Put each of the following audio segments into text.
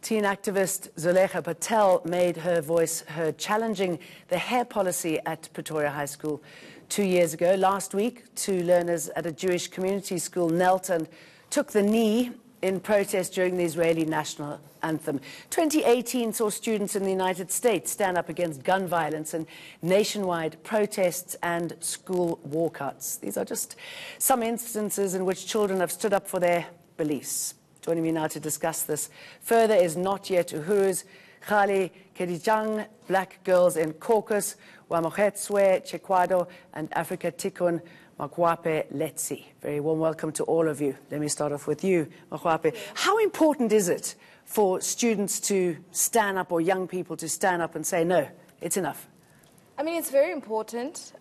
Teen activist Zulekha Patel made her voice heard challenging the hair policy at Pretoria High School 2 years ago. Last week, 2 learners at a Jewish community school knelt and took the knee in protest during the Israeli national anthem. 2018 saw students in the United States stand up against gun violence and nationwide protests and school walkouts. These are just some instances in which children have stood up for their beliefs. Joining me now to discuss this further is Not Yet Uhuru's Khali Kedijang, Black Girls in Caucus, Wamogetswe Chekwado, and Africa Tikun Makwape Letsi. Very warm welcome to all of you. Let me start off with you, Makwape. How important is it for students to stand up, or young people to stand up and say, no, it's enough? I mean, it's very important.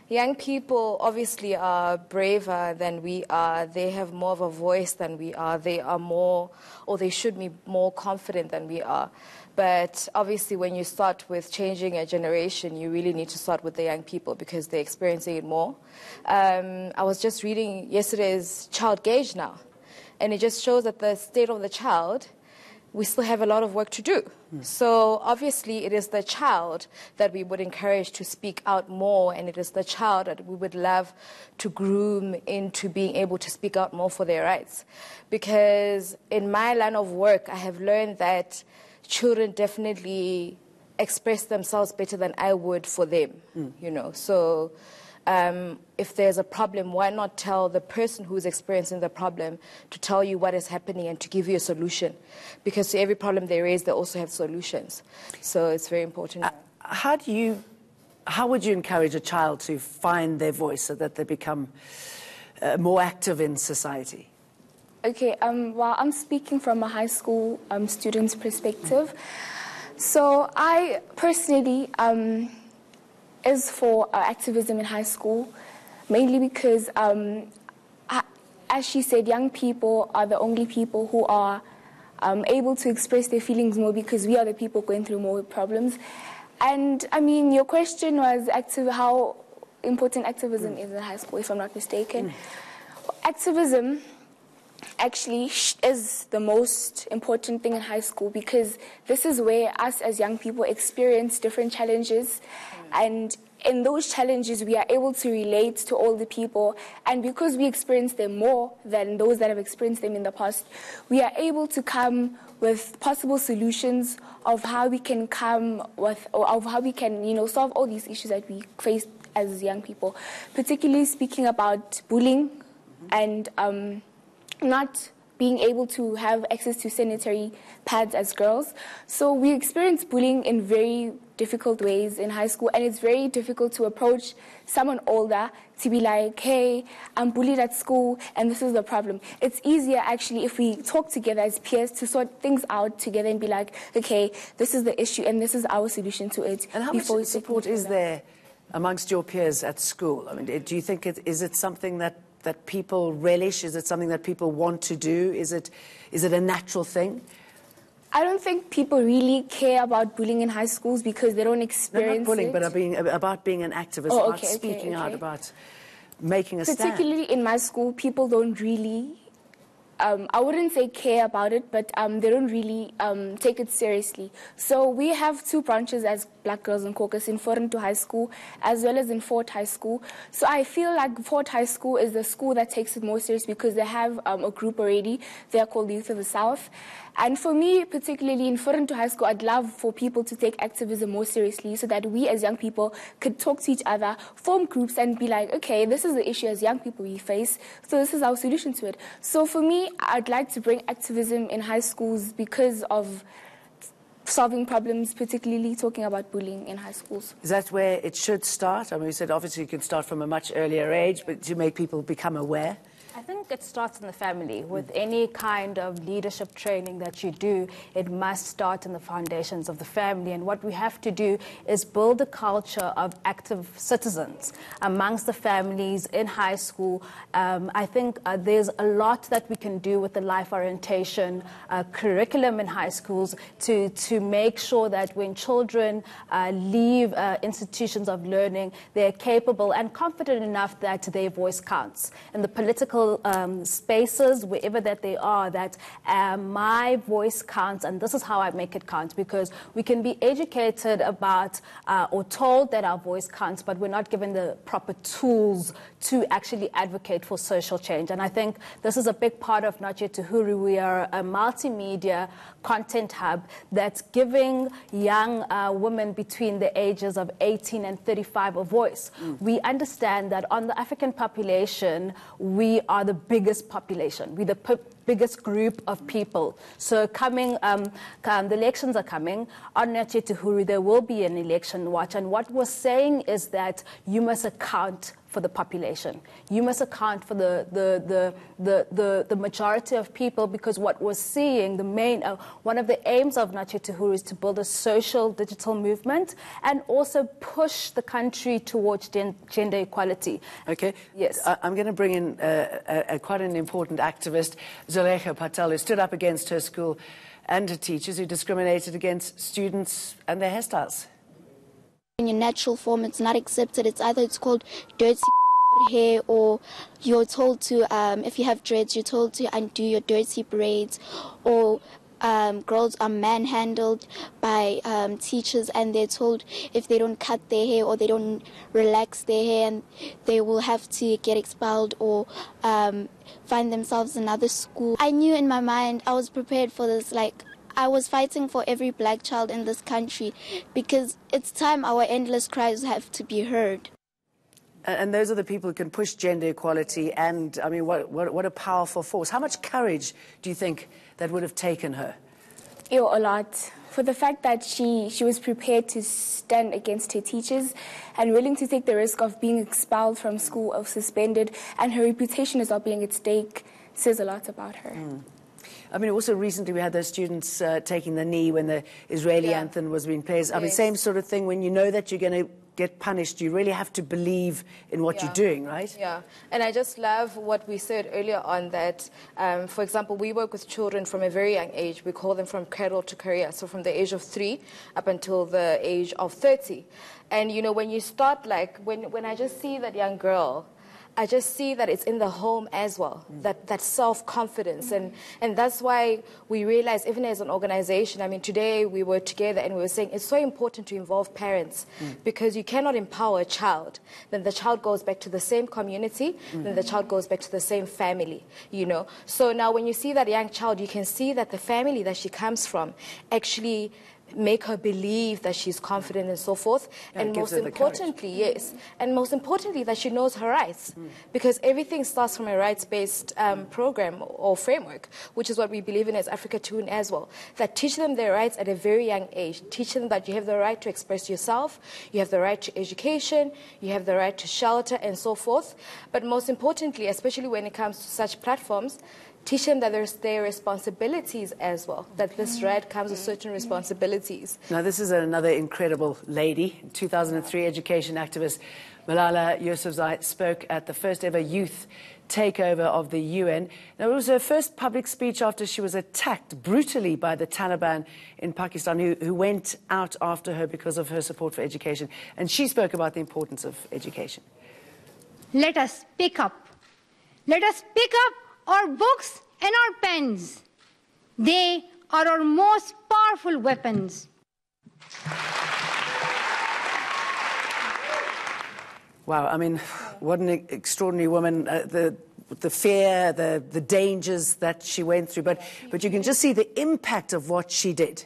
Young people obviously are braver than we are. They have more of a voice than we are. They are more, or they should be more confident than we are. But obviously when you start with changing a generation, you really need to start with the young people because they're experiencing it more. I was just reading yesterday's child gauge now, and it just shows that the state of the child, we still have a lot of work to do. So obviously it is the child that we would encourage to speak out more, and it is the child that we would love to groom into being able to speak out more for their rights. Because in my line of work, I have learned that children definitely express themselves better than I would for them, you know. So if there's a problem, why not tell the person who's experiencing the problem to tell you what is happening and to give you a solution? Because to every problem there is, they also have solutions. So it's very important. How would you encourage a child to find their voice so that they become more active in society? Okay, well, I'm speaking from a high school student's perspective. So I personally is for activism in high school, mainly because, as she said, young people are the only people who are able to express their feelings more, because we are the people going through more problems. And, I mean, your question was how important activism is in high school, if I'm not mistaken. Activism actually is the most important thing in high school, because this is where us as young people experience different challenges, and in those challenges we are able to relate to all the people, and because we experience them more than those that have experienced them in the past, we are able to come with possible solutions of how we can solve all these issues that we face as young people, particularly speaking about bullying and not being able to have access to sanitary pads as girls. So we experience bullying in very difficult ways in high school, and it's very difficult to approach someone older to be like, hey, I'm bullied at school and this is the problem. It's easier actually if we talk together as peers to sort things out together and be like, okay, this is the issue and this is our solution to it. And how much support is there amongst your peers at school? I mean, do you think is it something that people relish? Is it something that people want to do? Is it a natural thing? I don't think people really care about bullying in high schools because they don't experience not bullying, it. but about being an activist, about speaking out, about making a stand. Particularly in my school, people don't really, I wouldn't say care about it, but they don't really take it seriously. So we have 2 branches as Black Girls in Caucus, in Forentu High School as well as in Fort High School. So I feel like Fort High School is the school that takes it more serious because they have a group already. They are called the Youth of the South. And for me, particularly in Forentu High School, I'd love for people to take activism more seriously so that we as young people could talk to each other, form groups and be like, okay, this is the issue as young people we face, so this is our solution to it. So for me, I'd like to bring activism in high schools because of solving problems, particularly talking about bullying in high schools. Is that where it should start? I mean, you said obviously you can start from a much earlier age, but to make people become aware? I think it starts in the family. With any kind of leadership training that you do, it must start in the foundations of the family. And what we have to do is build a culture of active citizens amongst the families in high school. I think there's a lot that we can do with the life orientation curriculum in high schools to make sure that when children leave institutions of learning, they're capable and confident enough that their voice counts. In the political political spaces, wherever that they are, that my voice counts, and this is how I make it count, because we can be educated about or told that our voice counts, but we're not given the proper tools to actually advocate for social change. And I think this is a big part of Not Yet Uhuru. We are a multimedia content hub that's giving young women between the ages of 18 and 35 a voice. We understand that on the African population, we are the biggest population. We're the biggest group of people. So the elections are coming. On Not Yet Uhuru, there will be an election watch. And what we're saying is that you must account for the population. You must account for the majority of people, because what we're seeing, one of the aims of Not Yet Uhuru is to build a social digital movement and also push the country towards gender equality. Okay. Yes. I'm going to bring in quite an important activist, Potala, who stood up against her school and her teachers who discriminated against students and their hairstyles. In your natural form, it's not accepted. It's called dirty hair, or you're told to, if you have dreads, you're told to undo your dirty braids, or girls are manhandled by teachers, and they're told if they don't cut their hair or they don't relax their hair, and they will have to get expelled or find themselves another school. I knew in my mind, I was prepared for this, I was fighting for every black child in this country, because it's time our endless cries have to be heard. And those are the people who can push gender equality, and I mean, what a powerful force. How much courage do you think that would have taken her? A lot. For the fact that she was prepared to stand against her teachers and willing to take the risk of being expelled from school or suspended, and her reputation is not being at stake, says a lot about her. I mean, also recently we had those students taking the knee when the Israeli anthem was being played. I mean, same sort of thing. When you know that you're going to get punished, you really have to believe in what you're doing, right? Yeah, and I just love what we said earlier on that, for example, we work with children from a very young age. We call them from cradle to career, so from the age of 3 up until the age of 30. And, you know, when you start, when I just see that young girl, I just see that it's in the home as well, that self-confidence. And that's why we realize, even as an organization, I mean, today we were together and we were saying it's so important to involve parents, because you cannot empower a child. Then the child goes back to the same community, then the child goes back to the same family, you know. So now when you see that young child, you can see that the family that she comes from actually make her believe that she's confident and so forth. And most importantly, and most importantly, that she knows her rights, because everything starts from a rights-based program or framework, which is what we believe in as Africa Tune as well, that teach them their rights at a very young age. Teach them that you have the right to express yourself, you have the right to education, you have the right to shelter and so forth. But most importantly, especially when it comes to such platforms, teach them that there's their responsibilities as well, that this right comes with certain responsibilities. Now, this is another incredible lady. 2003 education activist Malala Yousafzai spoke at the first ever youth takeover of the UN. Now, it was her first public speech after she was attacked brutally by the Taliban in Pakistan, who went out after her because of her support for education. And she spoke about the importance of education. Let us pick up. Let us pick up our books and our pens. They are our most powerful weapons. Wow, I mean, what an extraordinary woman. The fear, the dangers that she went through. But you can just see the impact of what she did.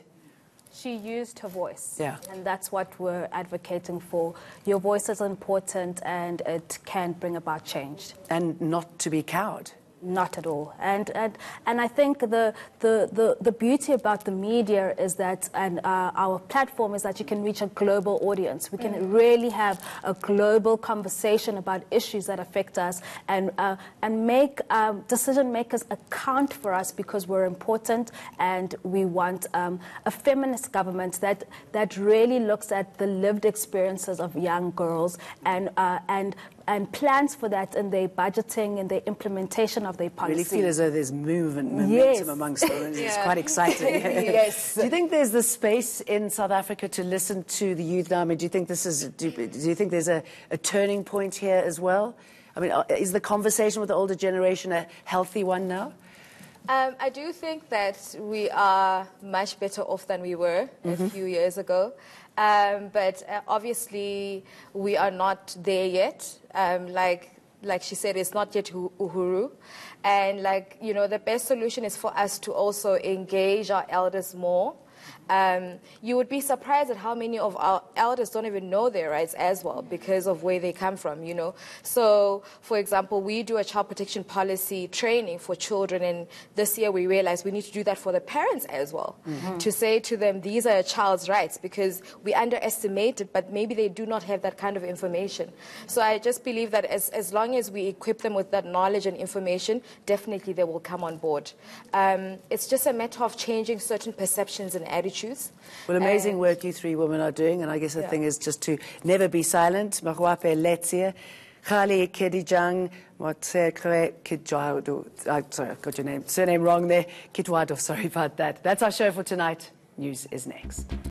She used her voice. Yeah. And that's what we're advocating for. Your voice is important, and it can bring about change. And not to be cowed. Not at all. And I think the beauty about the media is that, and our platform is that you can reach a global audience. We can really have a global conversation about issues that affect us, and make decision makers account for us, because we're important, and we want a feminist government that really looks at the lived experiences of young girls and plans for that in their budgeting and their implementation of their policy. Really feel as though there's momentum amongst them. It's quite exciting. Yes. Do you think there's the space in South Africa to listen to the youth now? I mean, do you think there's a turning point here as well? I mean, is the conversation with the older generation a healthy one now? I do think that we are much better off than we were a few years ago. But obviously, we are not there yet. Like she said, it's not yet uhuru. And the best solution is for us to also engage our elders more. You would be surprised at how many of our elders don't even know their rights as well because of where they come from, So, for example, we do a child protection policy training for children, and this year we realized we need to do that for the parents as well, to say to them, these are a child's rights, because we underestimate it, but maybe they do not have that kind of information. So I just believe that as long as we equip them with that knowledge and information, definitely they will come on board. It's just a matter of changing certain perceptions and attitudes. Well, amazing work you three women are doing, and I guess the thing is just to never be silent. Magwape Letsia, Khali Kedijang, Motsekre Kidjado. Sorry, I've got your surname wrong there. Kitwado, sorry about that. That's our show for tonight. News is next.